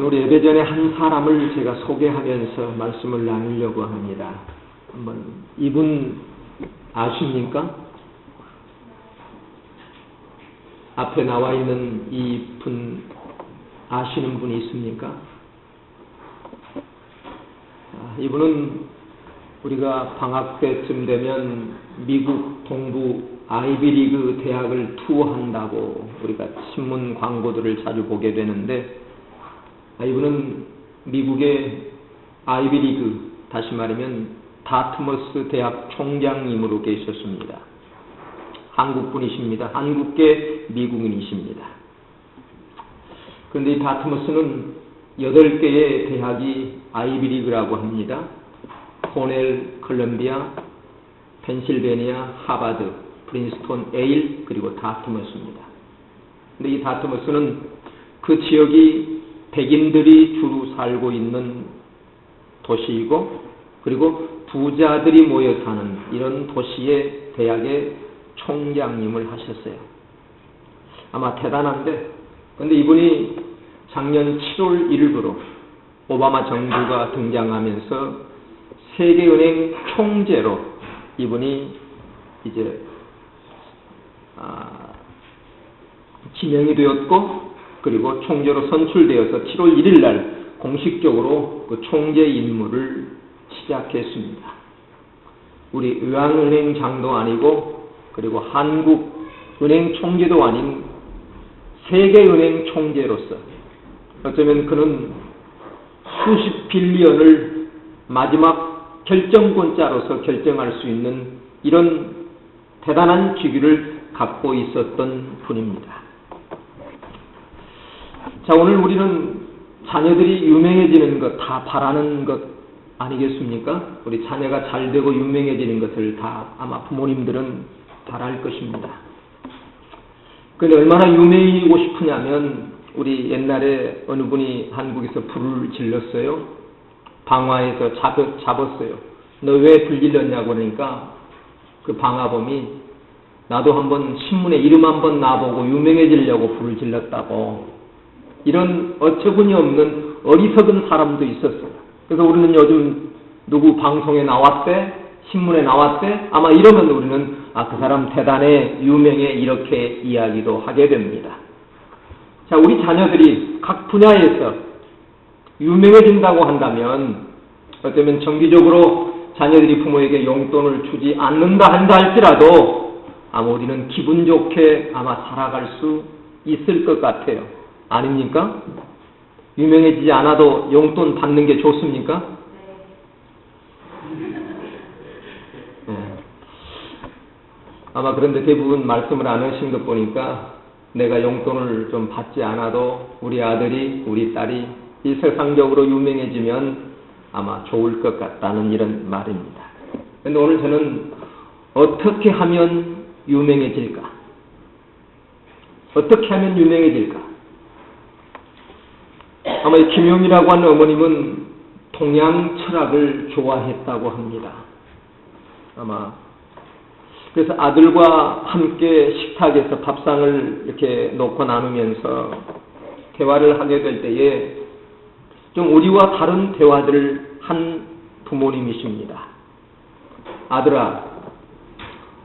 오늘 예배 전에 한 사람을 제가 소개하면서 말씀을 나누려고 합니다. 한번 이분 아십니까? 앞에 나와 있는 이 분 아시는 분이 있습니까? 이분은 우리가 방학 때쯤 되면 미국 동부 아이비리그 대학을 투어한다고 우리가 신문 광고들을 자주 보게 되는데, 이분은 미국의 아이비리그, 다시 말하면 다트머스 대학 총장님으로 계셨습니다. 한국분이십니다. 한국계 미국인이십니다. 그런데 이 다트머스는 8개의 대학이 아이비리그라고 합니다. 코넬, 컬럼비아, 펜실베니아, 하버드, 프린스톤, 예일, 그리고 다트머스입니다. 근데 이 다트머스는 그 지역이 백인들이 주로 살고 있는 도시이고, 그리고 부자들이 모여 사는 이런 도시의 대학의 총장님을 하셨어요. 아마 대단한데, 근데 이분이 작년 7월 1일부로 오바마 정부가 등장하면서 세계은행 총재로 이분이 이제 지명이 되었고, 그리고 총재로 선출되어서 7월 1일 날 공식적으로 그 총재 임무를 시작했습니다. 우리 의왕은행장도 아니고, 그리고 한국은행 총재도 아닌 세계은행 총재로서 어쩌면 그는 수십 빌리언을 마지막 결정권자로서 결정할 수 있는 이런 대단한 직위를 갖고 있었던 분입니다. 자, 오늘 우리는 자녀들이 유명해지는 것 다 바라는 것 아니겠습니까? 우리 자녀가 잘 되고 유명해지는 것을 다 아마 부모님들은 바랄 것입니다. 그런데 얼마나 유명해지고 싶으냐면, 우리 옛날에 어느 분이 한국에서 불을 질렀어요. 방화에서 잡았어요. 너 왜 불 질렀냐고 그러니까 그 방화범이 나도 한번 신문에 이름 한번 나보고 유명해지려고 불을 질렀다고, 이런 어처구니 없는 어리석은 사람도 있었어요. 그래서 우리는 요즘 누구 방송에 나왔대, 신문에 나왔대, 아마 이러면 우리는 그 사람 대단해, 유명해, 이렇게 이야기도 하게 됩니다. 자, 우리 자녀들이 각 분야에서 유명해진다고 한다면, 어쩌면 정기적으로 자녀들이 부모에게 용돈을 주지 않는다 한다 할지라도 아마 우리는 기분 좋게 아마 살아갈 수 있을 것 같아요. 아닙니까? 유명해지지 않아도 용돈 받는 게 좋습니까? 네. 아마 그런데 대부분 말씀을 안 하신 것 보니까 내가 용돈을 좀 받지 않아도 우리 아들이, 우리 딸이 이 세상적으로 유명해지면 아마 좋을 것 같다는 이런 말입니다. 그런데 오늘 저는 어떻게 하면 유명해질까? 어떻게 하면 유명해질까? 아마 이 김용이라고 하는 어머님은 동양 철학을 좋아했다고 합니다. 아마 그래서 아들과 함께 식탁에서 밥상을 이렇게 놓고 나누면서 대화를 하게 될 때에 좀 우리와 다른 대화들을 한 부모님이십니다. 아들아,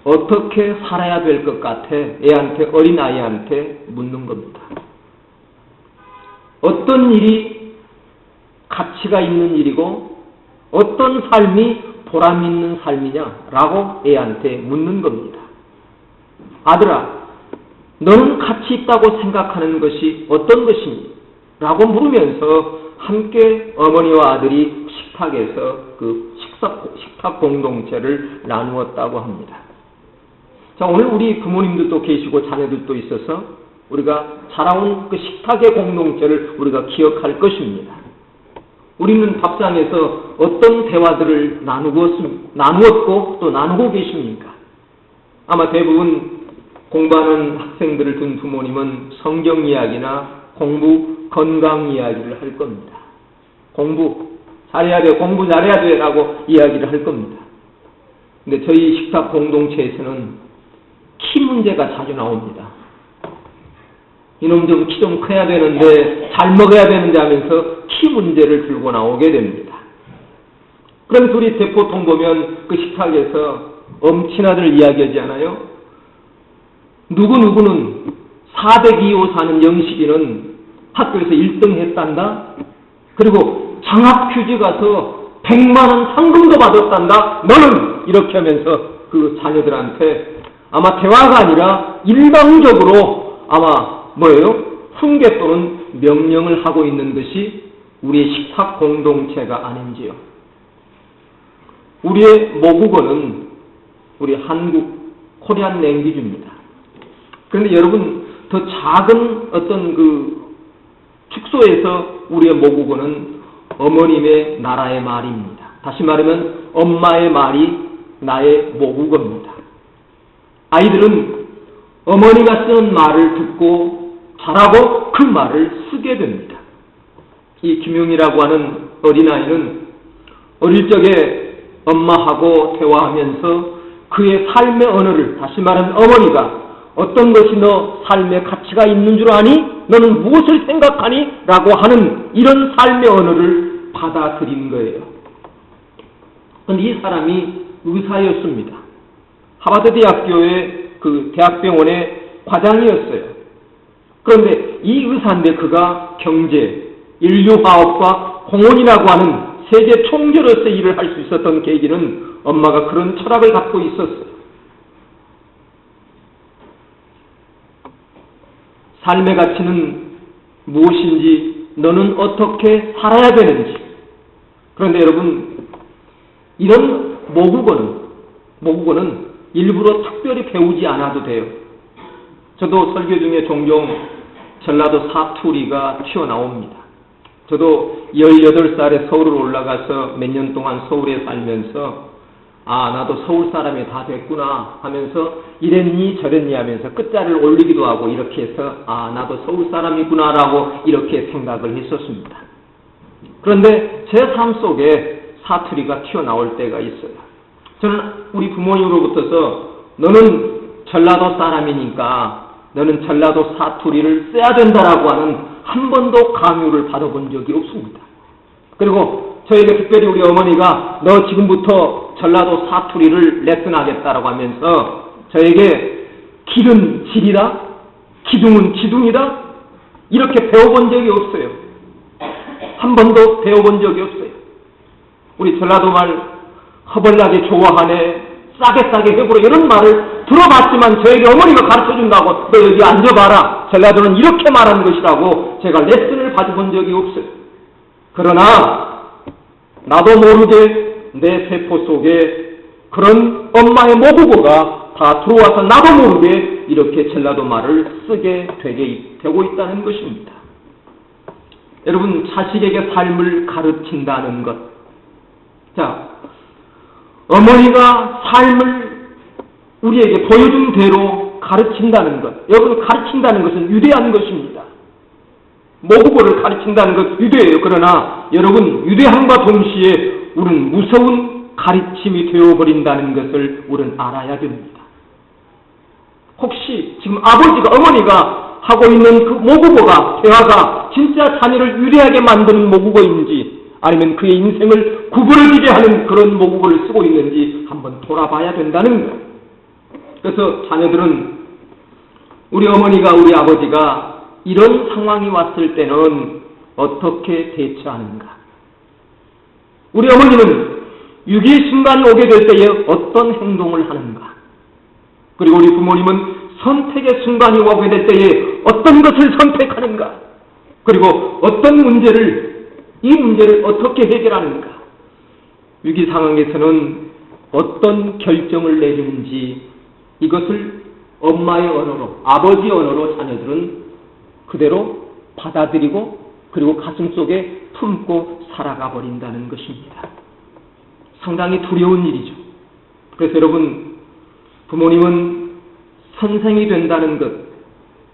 어떻게 살아야 될 것 같아? 애한테, 어린아이한테 묻는 겁니다. 어떤 일이 가치가 있는 일이고 어떤 삶이 보람 있는 삶이냐라고 애한테 묻는 겁니다. 아들아, 너는 가치 있다고 생각하는 것이 어떤 것이니? 라고 물으면서 함께 어머니와 아들이 식탁에서 그 식탁 공동체를 나누었다고 합니다. 자, 오늘 우리 부모님들도 계시고 자녀들도 있어서 우리가 자라온 그 식탁의 공동체를 우리가 기억할 것입니다. 우리는 밥상에서 어떤 대화들을 나누었고 또 나누고 계십니까? 아마 대부분 공부하는 학생들을 둔 부모님은 성경 이야기나 공부, 건강 이야기를 할 겁니다. 공부 잘해야 돼, 공부 잘해야 돼 라고 이야기를 할 겁니다. 근데 저희 식탁 공동체에서는 키 문제가 자주 나옵니다. 이놈 좀 키 좀 커야 되는데, 잘 먹어야 되는데 하면서 키 문제를 들고 나오게 됩니다. 그럼 우리 대포통 보면 그 식탁에서 엄친아들 이야기하지 않아요? 누구누구는 402호 사는 영식이는 학교에서 1등 했단다? 그리고 장학 퀴즈 가서 100만원 상금도 받았단다? 너는! 이렇게 하면서 그 자녀들한테 아마 대화가 아니라 일방적으로 아마 뭐예요? 훈계 또는 명령을 하고 있는 것이 우리의 식탁 공동체가 아닌지요. 우리의 모국어는 우리 한국 코리안 랭귀지입니다. 그런데 여러분 더 작은 어떤 그 축소에서 우리의 모국어는 어머님의 나라의 말입니다. 다시 말하면 엄마의 말이 나의 모국어입니다. 아이들은 어머니가 쓰는 말을 듣고 자라고 그 말을 쓰게 됩니다. 이 김용이라고 하는 어린아이는 어릴 적에 엄마하고 대화하면서 그의 삶의 언어를, 다시 말하면 어머니가 어떤 것이 너 삶의 가치가 있는 줄 아니? 너는 무엇을 생각하니? 라고 하는 이런 삶의 언어를 받아들인 거예요. 그런데 이 사람이 의사였습니다. 하버드 대학교의 그 대학병원의 과장이었어요. 그런데 이 의사인데 그가 경제, 인류화업과 공헌이라고 하는 세계 총재로서 일을 할 수 있었던 계기는 엄마가 그런 철학을 갖고 있었어요. 삶의 가치는 무엇인지, 너는 어떻게 살아야 되는지. 그런데 여러분, 이런 모국어는 일부러 특별히 배우지 않아도 돼요. 저도 설교 중에 종종 전라도 사투리가 튀어나옵니다. 저도 18살에 서울을 올라가서 몇 년 동안 서울에 살면서 나도 서울 사람이 다 됐구나 하면서 이랬니 저랬니 하면서 끝자리를 올리기도 하고 이렇게 해서 나도 서울 사람이구나라고 이렇게 생각을 했었습니다. 그런데 제 삶 속에 사투리가 튀어나올 때가 있어요. 저는 우리 부모님으로부터서 너는 전라도 사람이니까 너는 전라도 사투리를 써야 된다라고 하는 한 번도 강요를 받아본 적이 없습니다. 그리고 저에게 특별히 우리 어머니가 너 지금부터 전라도 사투리를 레슨하겠다라고 하면서 저에게 길은 질이다, 기둥은 기둥이다 이렇게 배워본 적이 없어요. 한 번도 배워본 적이 없어요. 우리 전라도 말 허벌나게 좋아하네, 싸게 해보라 이런 말을 들어봤지만 저에게 어머니가 가르쳐준다고 너 여기 앉아봐라, 전라도는 이렇게 말하는 것이라고 제가 레슨을 받아본 적이 없어요. 그러나 나도 모르게 내 세포 속에 그런 엄마의 모국어가 다 들어와서 나도 모르게 이렇게 전라도 말을 쓰게 되고 있다는 것입니다. 여러분, 자식에게 삶을 가르친다는 것. 자, 어머니가 삶을 우리에게 보여준 대로 가르친다는 것. 여러분, 가르친다는 것은 위대한 것입니다. 모국어를 가르친다는 것 위대해요. 그러나 여러분, 위대함과 동시에 우리는 무서운 가르침이 되어버린다는 것을 우리는 알아야 됩니다. 혹시 지금 아버지가, 어머니가 하고 있는 그 모국어가, 대화가 진짜 자녀를 위대하게 만드는 모국어인지 아니면 그의 인생을 구부러지게 하는 그런 모국어를 쓰고 있는지 한번 돌아봐야 된다는 거예요. 그래서 자녀들은 우리 어머니가, 우리 아버지가 이런 상황이 왔을 때는 어떻게 대처하는가? 우리 어머니는 위기의 순간이 오게 될 때에 어떤 행동을 하는가? 그리고 우리 부모님은 선택의 순간이 오게 될 때에 어떤 것을 선택하는가? 그리고 어떤 이 문제를 어떻게 해결하는가? 위기 상황에서는 어떤 결정을 내리는지 이것을 엄마의 언어로, 아버지의 언어로 자녀들은 그대로 받아들이고 그리고 가슴속에 품고 살아가 버린다는 것입니다. 상당히 두려운 일이죠. 그래서 여러분, 부모님은 선생이 된다는 것.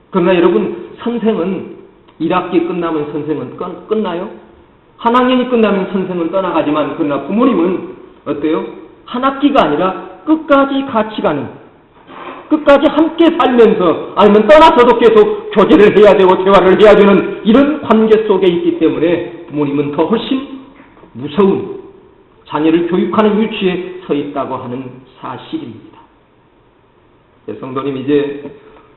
그러나 여러분, 선생은 1학기 끝나면 선생은 끝나요? 한 학년이 끝나면 선생은 떠나가지만 그러나 부모님은 어때요? 한 학기가 아니라 끝까지 같이 가는, 끝까지 함께 살면서 아니면 떠나서도 계속 교제를 해야 되고 대화를 해야 되는 이런 관계 속에 있기 때문에 부모님은 더 훨씬 무서운 자녀를 교육하는 위치에 서 있다고 하는 사실입니다. 성도님, 이제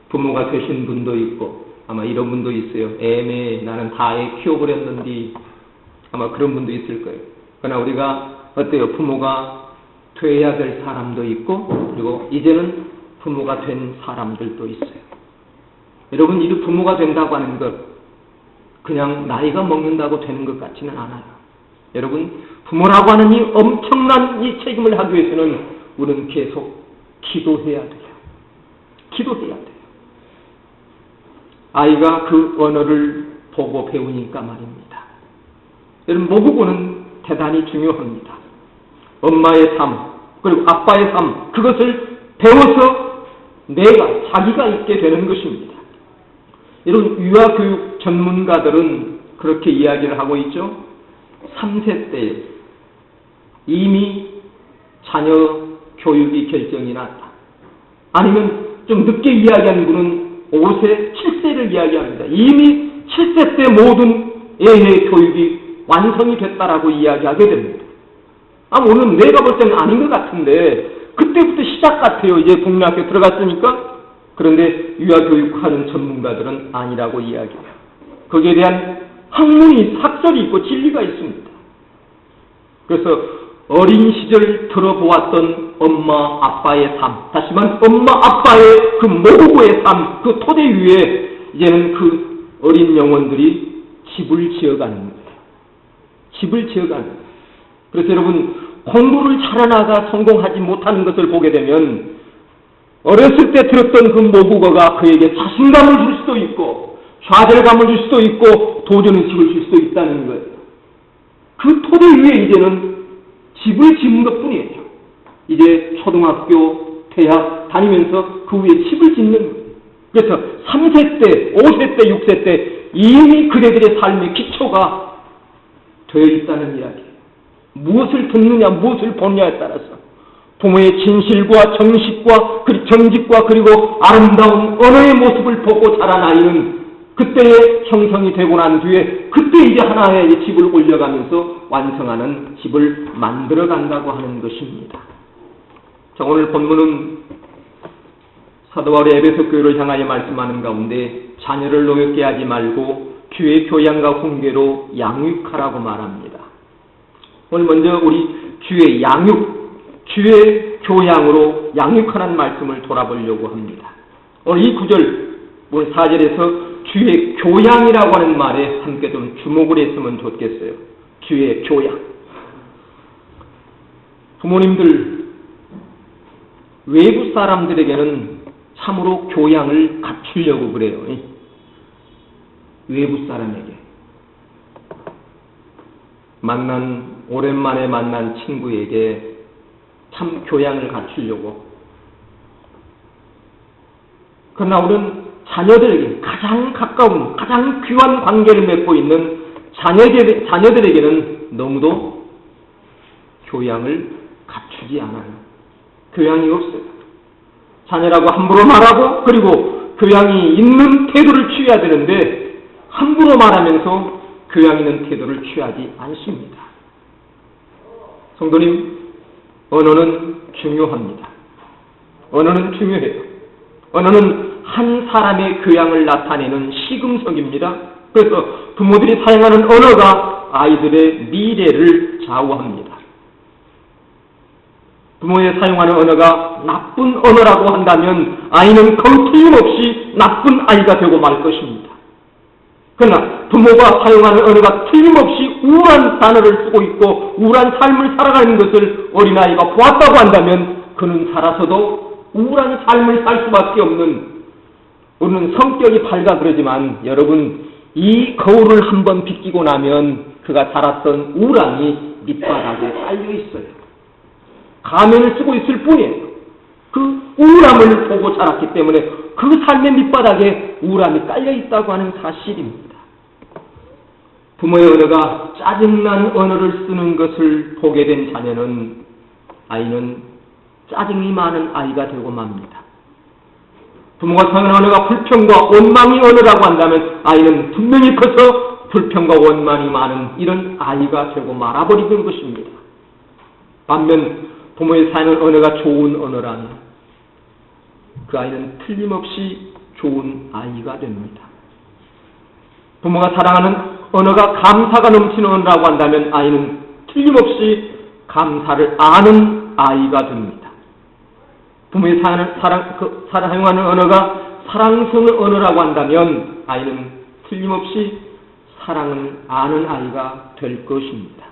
부모가 되신 분도 있고 아마 이런 분도 있어요. 애매해, 나는 다 애 키워버렸는데, 아마 그런 분도 있을 거예요. 그러나 우리가 어때요? 부모가 돼야 될 사람도 있고 그리고 이제는 부모가 된 사람들도 있어요. 여러분, 이 부모가 된다고 하는 것 그냥 나이가 먹는다고 되는 것 같지는 않아요. 여러분, 부모라고 하는 이 엄청난 이 책임을 하기 위해서는 우리는 계속 기도해야 돼요. 기도해야 돼요. 아이가 그 언어를 보고 배우니까 말입니다. 여러분, 모국어는 대단히 중요합니다. 엄마의 삶, 그리고 아빠의 삶, 그것을 배워서 자기가 있게 되는 것입니다. 이런 유아교육 전문가들은 그렇게 이야기를 하고 있죠. 3세 때 이미 자녀 교육이 결정이 났다. 아니면 좀 늦게 이야기하는 분은 5세, 7세를 이야기합니다. 이미 7세 때 모든 애의 교육이 완성이 됐다라고 이야기하게 됩니다. 오늘 내가 볼 때는 아닌 것 같은데 그때부터 시작 같아요. 이제 국민학교 들어갔으니까. 그런데 유아교육하는 전문가들은 아니라고 이야기해요. 거기에 대한 학문이, 학설이 있고 진리가 있습니다. 그래서 어린 시절 들어보았던 엄마, 아빠의 삶, 다시 말하면 엄마, 아빠의 그 모국어의 삶, 그 토대 위에 이제는 그 어린 영혼들이 집을 지어가는 거예요. 집을 지어가는 거예요. 그래서 여러분, 공부를 잘하다가 성공하지 못하는 것을 보게 되면 어렸을 때 들었던 그 모국어가 그에게 자신감을 줄 수도 있고 좌절감을 줄 수도 있고 도전의식을 줄 수도 있다는 거예요. 그 토대 위에 이제는 집을 짓는 것뿐이에요. 이제 초등학교, 대학 다니면서 그 위에 집을 짓는 거예요. 그래서 3세 때, 5세 때, 6세 때 이미 그대들의 삶의 기초가 되어 있다는 이야기예요. 무엇을 듣느냐, 무엇을 보느냐에 따라서 부모의 진실과 정식과 정직과 그리고 아름다운 언어의 모습을 보고 자란 아이는 그때의 형성이 되고 난 뒤에 그때 이제 하나의 집을 올려가면서 완성하는 집을 만들어 간다고 하는 것입니다. 자, 오늘 본문은 사도 바울이 에베소 교회를 향하여 말씀하는 가운데 자녀를 노엽게 하지 말고 주의 교양과 훈계로 양육하라고 말합니다. 오늘 먼저 우리 주의 양육, 주의 교양으로 양육하라는 말씀을 돌아보려고 합니다. 오늘 이 구절, 오늘 4절에서 주의 교양이라고 하는 말에 함께 좀 주목을 했으면 좋겠어요. 주의 교양. 부모님들, 외부 사람들에게는 참으로 교양을 갖추려고 그래요. 외부 사람에게. 오랜만에 만난 친구에게 참 교양을 갖추려고. 그러나 우리는 자녀들에게 가장 가까운, 가장 귀한 관계를 맺고 있는 자녀들에게는 너무도 교양을 갖추지 않아요. 교양이 없어요. 자녀라고 함부로 말하고 그리고 교양이 있는 태도를 취해야 되는데 함부로 말하면서 교양 있는 태도를 취하지 않습니다. 성도님, 언어는 중요합니다. 언어는 중요해요. 언어는 한 사람의 교양을 나타내는 시금석입니다. 그래서 부모들이 사용하는 언어가 아이들의 미래를 좌우합니다. 부모의 사용하는 언어가 나쁜 언어라고 한다면 아이는 거의 틀림없이 나쁜 아이가 되고 말 것입니다. 그러나 부모가 사용하는 언어가 틀림없이 우울한 단어를 쓰고 있고 우울한 삶을 살아가는 것을 어린아이가 보았다고 한다면 그는 살아서도 우울한 삶을 살 수밖에 없는, 우리는 성격이 밝아 그러지만 여러분, 이 거울을 한번 비끼고 나면 그가 자랐던 우울함이 밑바닥에 깔려 있어요. 가면을 쓰고 있을 뿐이에요. 그 우울함을 보고 자랐기 때문에 그 삶의 밑바닥에 우울함이 깔려 있다고 하는 사실입니다. 부모의 언어가 짜증난 언어를 쓰는 것을 보게 된 자녀는, 아이는 짜증이 많은 아이가 되고 맙니다. 부모가 사용하는 언어가 불평과 원망이 언어라고 한다면 아이는 분명히 커서 불평과 원망이 많은 이런 아이가 되고 말아버리는 것입니다. 반면 부모의 사용하는 언어가 좋은 언어란 그 아이는 틀림없이 좋은 아이가 됩니다. 부모가 사랑하는 언어가 감사가 넘치는 언어라고 한다면 아이는 틀림없이 감사를 아는 아이가 됩니다. 부모의 사용하는 언어가 사랑스러운 언어라고 한다면 아이는 틀림없이 사랑을 아는 아이가 될 것입니다.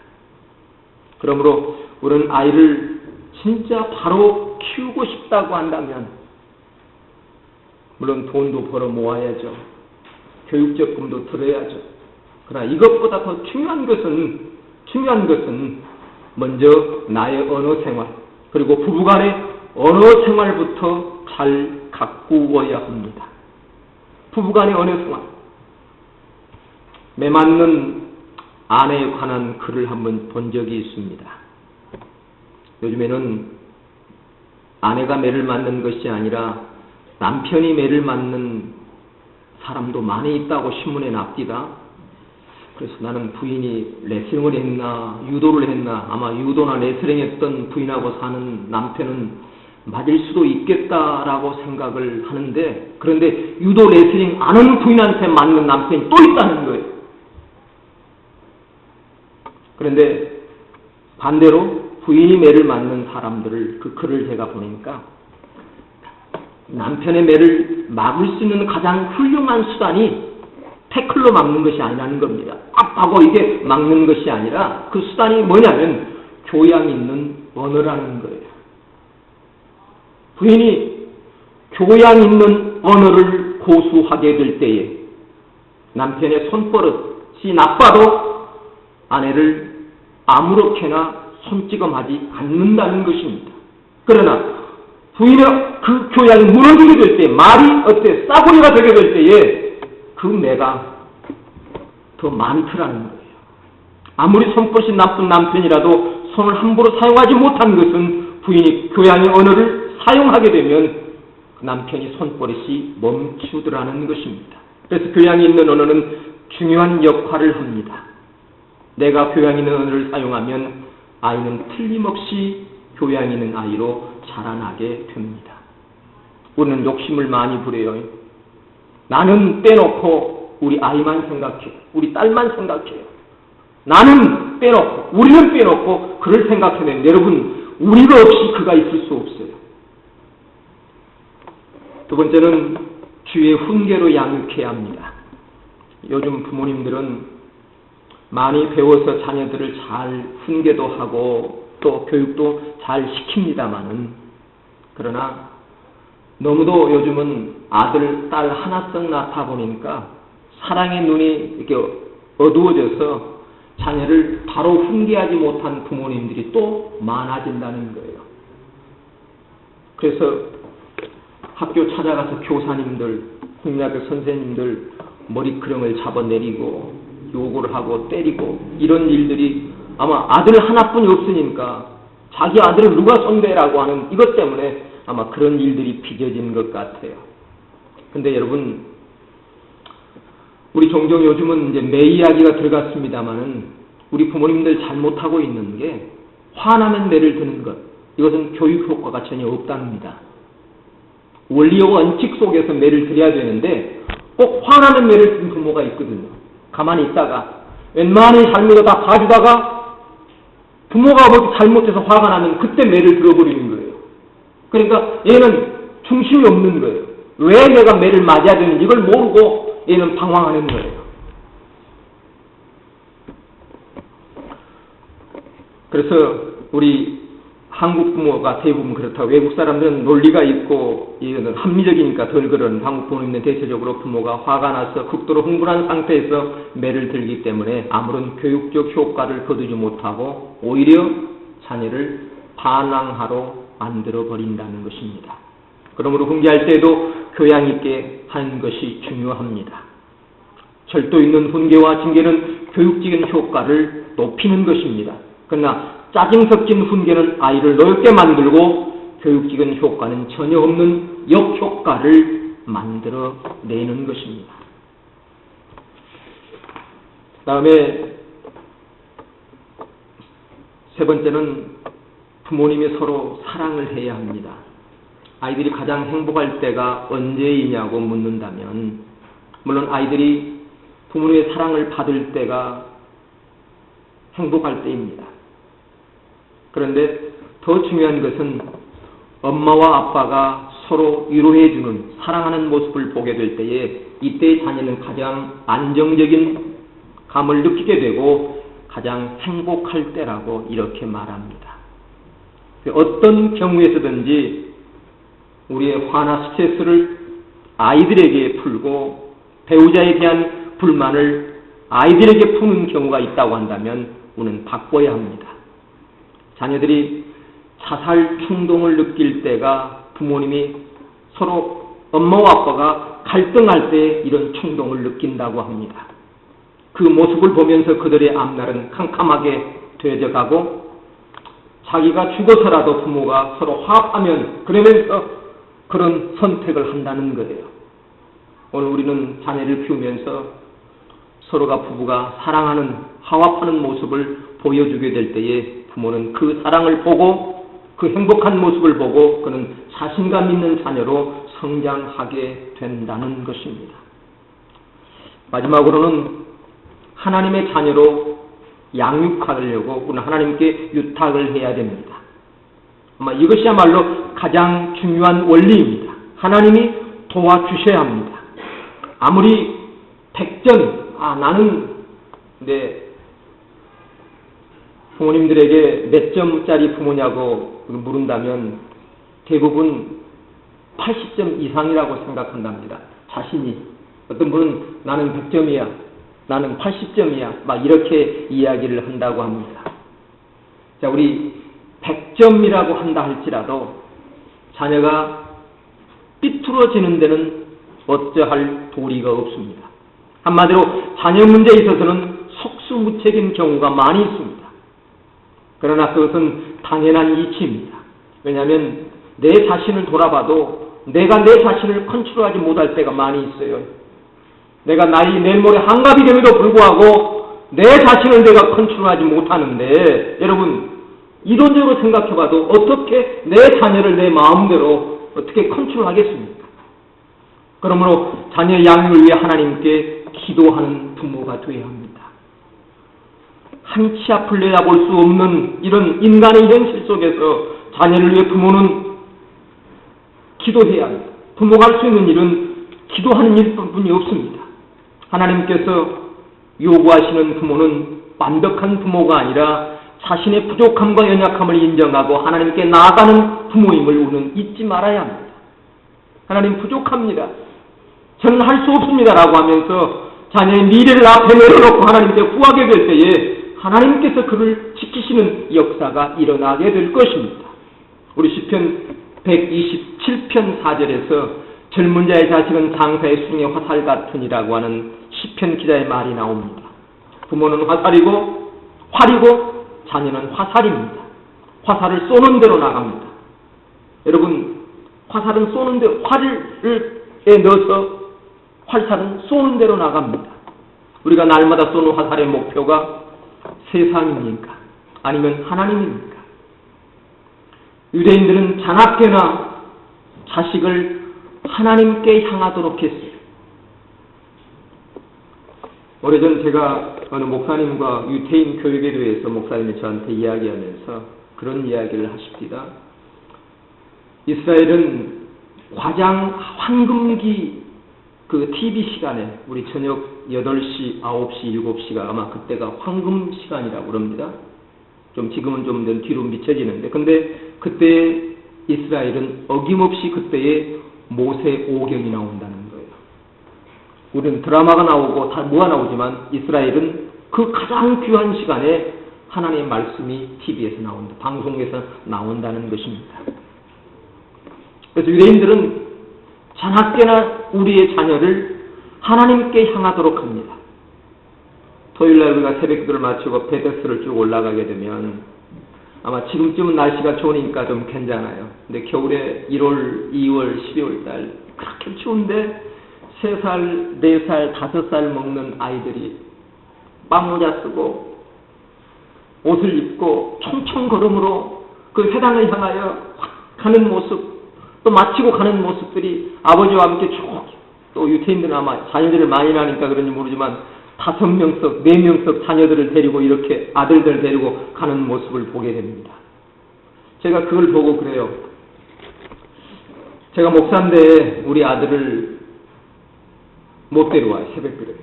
그러므로 우리는 아이를 진짜 바로 키우고 싶다고 한다면 물론 돈도 벌어 모아야죠. 교육적금도 들어야죠. 그러나 이것보다 더 중요한 것은 먼저 나의 언어 생활 그리고 부부간의 언어 생활부터 잘 가꾸어야 합니다. 부부간의 언어 생활. 매 맞는 아내에 관한 글을 한번 본 적이 있습니다. 요즘에는 아내가 매를 맞는 것이 아니라 남편이 매를 맞는 사람도 많이 있다고 신문에 납디다. 그래서 나는 부인이 레슬링을 했나 유도를 했나 아마 유도나 레슬링 했던 부인하고 사는 남편은 맞을 수도 있겠다라고 생각을 하는데 그런데 유도 레슬링 안 하는 부인한테 맞는 남편이 또 있다는 거예요. 그런데 반대로 부인이 매를 맞는 사람들을 그 글을 제가 보니까 남편의 매를 막을 수 있는 가장 훌륭한 수단이 태클로 막는 것이 아니라는 겁니다. 꽉 하고 이게 막는 것이 아니라 그 수단이 뭐냐면 교양 있는 언어라는 거예요. 부인이 교양 있는 언어를 고수하게 될 때에 남편의 손버릇이 나빠도 아내를 아무렇게나 손찌검하지 않는다는 것입니다. 그러나 부인의 그 교양이 무너지게 될 때, 말이 싸구려가 되게 될 때에 그 매가 더 많더라는 거예요. 아무리 손버릇이 나쁜 남편이라도 손을 함부로 사용하지 못한 것은 부인이 교양의 언어를 사용하게 되면 그 남편이 손버릇이 멈추더라는 것입니다. 그래서 교양이 있는 언어는 중요한 역할을 합니다. 내가 교양 있는 언어를 사용하면 아이는 틀림없이 교양 있는 아이로 자라나게 됩니다. 우리는 욕심을 많이 부려요. 나는 빼놓고 우리 아이만 생각해요. 우리 딸만 생각해요. 나는 빼놓고 우리는 빼놓고 그를 생각해내는 여러분 우리가 없이 그가 있을 수 없어요. 두 번째는 주의 훈계로 양육해야 합니다. 요즘 부모님들은 많이 배워서 자녀들을 잘 훈계도 하고 또 교육도 잘 시킵니다마는 그러나 너무도 요즘은 아들, 딸 하나씩 낳다 보니까 사랑의 눈이 이렇게 어두워져서 자녀를 바로 훈계하지 못한 부모님들이 또 많아진다는 거예요. 그래서 학교 찾아가서 교사님들, 국민학교 선생님들 머리끄렁을 잡아내리고 욕을 하고 때리고 이런 일들이 아마 아들 하나뿐이 없으니까 자기 아들을 누가 손대라고 하는 이것 때문에 아마 그런 일들이 빚어진 것 같아요. 근데 여러분 우리 종종 요즘은 이제 매 이야기가 들어갔습니다마는 우리 부모님들 잘못하고 있는 게 화나면 매를 드는 것 이것은 교육 효과가 전혀 없답니다. 원리와 원칙 속에서 매를 드려야 되는데 꼭 화나면 매를 드는 부모가 있거든요. 가만히 있다가 웬만한 잘못을 다 봐주다가 부모가 뭐 잘못해서 화가 나면 그때 매를 들어버리는 거예요. 그러니까 얘는 중심이 없는 거예요. 왜 내가 매를 맞아야 되는지 이걸 모르고 얘는 방황하는 거예요. 그래서 우리 한국 부모가 대부분 그렇다고 외국 사람들은 논리가 있고 이거는 합리적이니까 덜 그런 한국 부모님은 대체적으로 부모가 화가 나서 극도로 흥분한 상태에서 매를 들기 때문에 아무런 교육적 효과를 거두지 못하고 오히려 자녀를 반항하러 만들어 버린다는 것입니다. 그러므로 훈계할 때도 교양 있게 하는 것이 중요합니다. 절도 있는 훈계와 징계는 교육적인 효과를 높이는 것입니다. 그러나 짜증 섞인 훈계는 아이를 넓게 만들고 교육적인 효과는 전혀 없는 역효과를 만들어내는 것입니다. 다음에 세 번째는 부모님이 서로 사랑을 해야 합니다. 아이들이 가장 행복할 때가 언제이냐고 묻는다면 물론 아이들이 부모님의 사랑을 받을 때가 행복할 때입니다. 그런데 더 중요한 것은 엄마와 아빠가 서로 위로해주는 사랑하는 모습을 보게 될 때에 이때의 자녀는 가장 안정적인 감을 느끼게 되고 가장 행복할 때라고 이렇게 말합니다. 어떤 경우에서든지 우리의 화나 스트레스를 아이들에게 풀고 배우자에 대한 불만을 아이들에게 푸는 경우가 있다고 한다면 우리는 바꿔야 합니다. 자녀들이 자살 충동을 느낄 때가 부모님이 서로 엄마와 아빠가 갈등할 때 이런 충동을 느낀다고 합니다. 그 모습을 보면서 그들의 앞날은 캄캄하게 되어져가고 자기가 죽어서라도 부모가 서로 화합하면 그러면서 그런 선택을 한다는 거예요. 오늘 우리는 자녀를 키우면서 서로가 부부가 사랑하는 화합하는 모습을 보여주게 될 때에 부모는 그 사랑을 보고 그 행복한 모습을 보고 그는 자신감 있는 자녀로 성장하게 된다는 것입니다. 마지막으로는 하나님의 자녀로 양육하려고 우리는 하나님께 유탁을 해야 됩니다. 아마 이것이야말로 가장 중요한 원리입니다. 하나님이 도와주셔야 합니다. 아무리 100점, 나는 내 부모님들에게 몇 점짜리 부모냐고 물은다면 대부분 80점 이상이라고 생각한답니다. 자신이. 어떤 분은 나는 100점이야. 나는 80점이야. 막 이렇게 이야기를 한다고 합니다. 자, 우리 100점이라고 한다 할지라도 자녀가 삐뚤어지는 데는 어찌할 도리가 없습니다. 한마디로 자녀 문제에 있어서는 속수무책인 경우가 많이 있습니다. 그러나 그것은 당연한 이치입니다. 왜냐하면 내 자신을 돌아봐도 내가 내 자신을 컨트롤하지 못할 때가 많이 있어요. 내가 나이 내일 모레 한갑이 됨에도 불구하고 내 자신을 내가 컨트롤하지 못하는데 여러분 이론적으로 생각해봐도 어떻게 내 자녀를 내 마음대로 어떻게 컨트롤하겠습니까? 그러므로 자녀 양육을 위해 하나님께 기도하는 부모가 되어야 합니다. 한치 앞을 내다볼 수 없는 이런 인간의 현실 속에서 자녀를 위해 부모는 기도해야 합니다. 부모가 할 수 있는 일은 기도하는 일뿐이 없습니다. 하나님께서 요구하시는 부모는 완벽한 부모가 아니라 자신의 부족함과 연약함을 인정하고 하나님께 나아가는 부모임을 우리는 잊지 말아야 합니다. 하나님 부족합니다. 저는 할 수 없습니다라고 하면서 자녀의 미래를 앞에 내려놓고 하나님께 구하게 될 때에 하나님께서 그를 지키시는 역사가 일어나게 될 것입니다. 우리 시편 127편 4절에서 젊은 자의 자식은 장사의 수중의 화살 같으니라고 하는 시편 기자의 말이 나옵니다. 부모는 화살이고 활이고 자녀는 화살입니다. 화살을 쏘는 대로 나갑니다. 여러분 화살은 쏘는 대로 활에 넣어서 활살은 쏘는 대로 나갑니다. 우리가 날마다 쏘는 화살의 목표가 세상입니까? 아니면 하나님입니까? 유대인들은 자나깨나 자식을 하나님께 향하도록 했어요. 오래전 제가 어느 목사님과 유태인 교육에 대해서 목사님이 저한테 이야기하면서 그런 이야기를 하십니다. 이스라엘은 가장 황금기 그 TV 시간에 우리 저녁 8시, 9시, 7시가 아마 그때가 황금 시간이라고 그럽니다. 좀 지금은 좀 뒤로 미쳐지는데 근데 그때 이스라엘은 어김없이 그때에 모세 오경이 나온다는 거예요. 우리는 드라마가 나오고 다 뭐가 나오지만 이스라엘은 그 가장 귀한 시간에 하나님의 말씀이 TV에서 나온다. 방송에서 나온다는 것입니다. 그래서 유대인들은 자나깨나 우리의 자녀를 하나님께 향하도록 합니다. 토요일날 우리가 새벽기도를 마치고 베데스를 쭉 올라가게 되면 아마 지금쯤은 날씨가 좋으니까 좀 괜찮아요. 근데 겨울에 1월, 2월, 12월 달 그렇게 추운데 3살, 4살, 5살 먹는 아이들이 빵모자 쓰고 옷을 입고 총총 걸음으로 그 회당을 향하여 가는 모습, 또 마치고 가는 모습들이 아버지와 함께 쭉, 또 유태인들은 아마 자녀들을 많이 낳으니까 그런지 모르지만 5명씩, 4명씩 자녀들을 데리고 이렇게 아들들 데리고 가는 모습을 보게 됩니다. 제가 그걸 보고 그래요. 제가 목사인데 우리 아들을 못 데려와요, 새벽길에.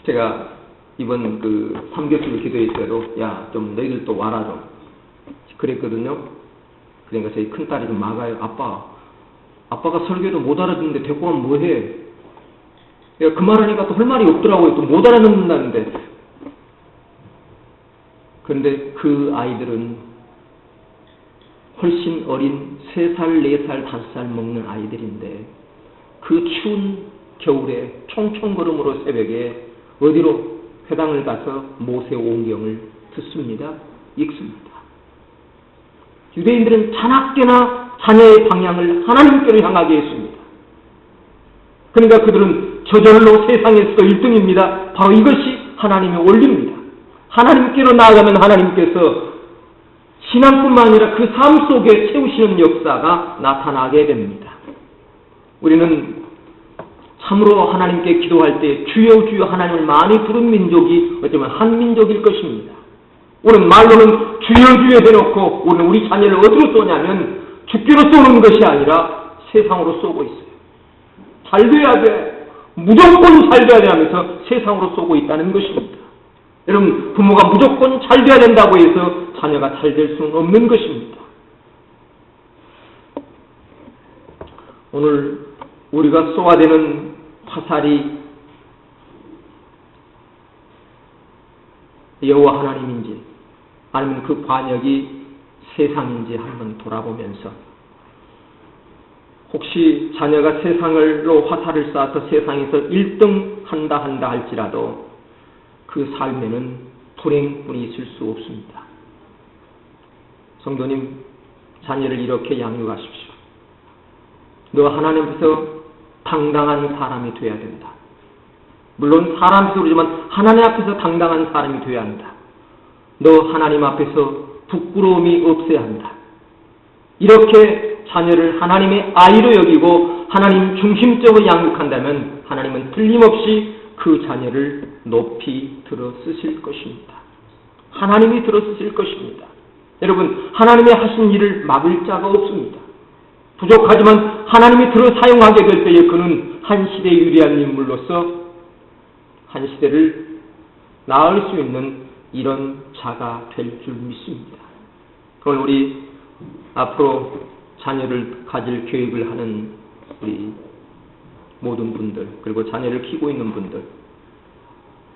제가 이번 그 3교수를 기도했을 때도 야, 좀 너희들 또 와라 좀 그랬거든요. 그러니까 저희 큰딸이 좀 막아요. 아빠가 설교도 못 알아듣는데 데리고 가면 뭐해? 그 말하니까 또 할 말이 없더라고요. 또 못 알아듣는다는데. 그런데 그 아이들은 훨씬 어린 3살, 4살, 5살 먹는 아이들인데 그 추운 겨울에 총총 걸음으로 새벽에 어디로 회당을 가서 모세 오경을 듣습니다. 읽습니다. 유대인들은 자나깨나 자녀의 방향을 하나님께로 향하게 했습니다. 그러니까 그들은 저절로 세상에서 1등입니다. 바로 이것이 하나님의 원리입니다. 하나님께로 나아가면 하나님께서 신앙뿐만 아니라 그 삶 속에 세우시는 역사가 나타나게 됩니다. 우리는 참으로 하나님께 기도할 때 주여 주여 하나님을 많이 부른 민족이 어쩌면 한민족일 것입니다. 우리는 말로는 주여 주여 해놓고 우리는 우리 자녀를 어디로 쏘냐면 죽기로 쏘는 것이 아니라 세상으로 쏘고 있어요. 잘 돼야 돼. 무조건 잘 돼야 돼 하면서 세상으로 쏘고 있다는 것입니다. 여러분, 부모가 무조건 잘 돼야 된다고 해서 자녀가 잘 될 수는 없는 것입니다. 오늘 우리가 쏘아대는 화살이 여호와 하나님인지 아니면 그 반역이 세상인지 한번 돌아보면서 혹시 자녀가 세상으로 화살을 쏴서 세상에서 1등 한다 할지라도 그 삶에는 불행뿐이 있을 수 없습니다. 성도님, 자녀를 이렇게 양육하십시오. 너 하나님 앞에서 당당한 사람이 되어야 된다. 물론 사람 앞에서 그러지만 하나님 앞에서 당당한 사람이 되어야 한다. 너 하나님 앞에서 부끄러움이 없어야 한다. 이렇게 자녀를 하나님의 아이로 여기고 하나님 중심적으로 양육한다면 하나님은 틀림없이 그 자녀를 높이 들어 쓰실 것입니다. 하나님이 들어 쓰실 것입니다. 여러분, 하나님의 하신 일을 막을 자가 없습니다. 부족하지만 하나님이 들어 사용하게 될 때에 그는 한 시대에 유리한 인물로서 한 시대를 나을 수 있는 이런 자가 될 줄 믿습니다. 오늘 우리 앞으로 자녀를 가질 계획을 하는 우리 모든 분들, 그리고 자녀를 키우고 있는 분들,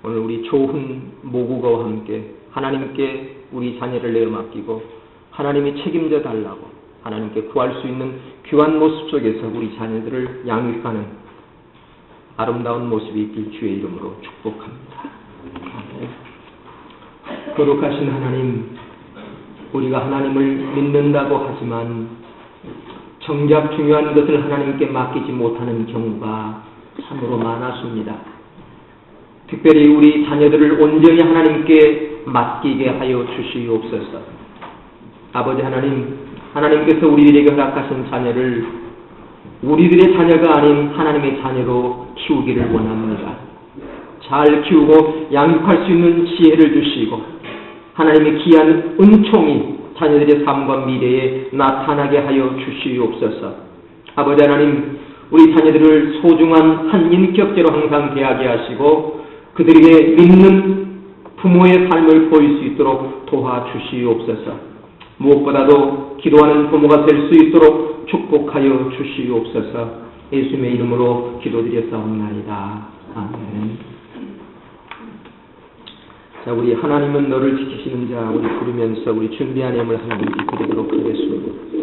오늘 우리 좋은 모국어와 함께 하나님께 우리 자녀를 내어 맡기고 하나님이 책임져 달라고 하나님께 구할 수 있는 귀한 모습 속에서 우리 자녀들을 양육하는 아름다운 모습이 있길 주의 이름으로 축복합니다. 거룩하신 하나님, 우리가 하나님을 믿는다고 하지만 정작 중요한 것을 하나님께 맡기지 못하는 경우가 참으로 많았습니다. 특별히 우리 자녀들을 온전히 하나님께 맡기게 하여 주시옵소서. 아버지 하나님, 하나님께서 우리들에게 허락하신 자녀를 우리들의 자녀가 아닌 하나님의 자녀로 키우기를 원합니다. 잘 키우고 양육할 수 있는 지혜를 주시고 하나님의 귀한 은총이 자녀들의 삶과 미래에 나타나게 하여 주시옵소서. 아버지 하나님, 우리 자녀들을 소중한 한 인격체로 항상 대하게 하시고 그들에게 믿는 부모의 삶을 보일 수 있도록 도와주시옵소서. 무엇보다도 기도하는 부모가 될 수 있도록 축복하여 주시옵소서. 예수님의 이름으로 기도드렸사옵나이다. 아멘. 자, 우리 하나님은 너를 지키시는 자, 우리 부르면서 우리 준비한 예물 하나님께 드리도록 하겠습니다.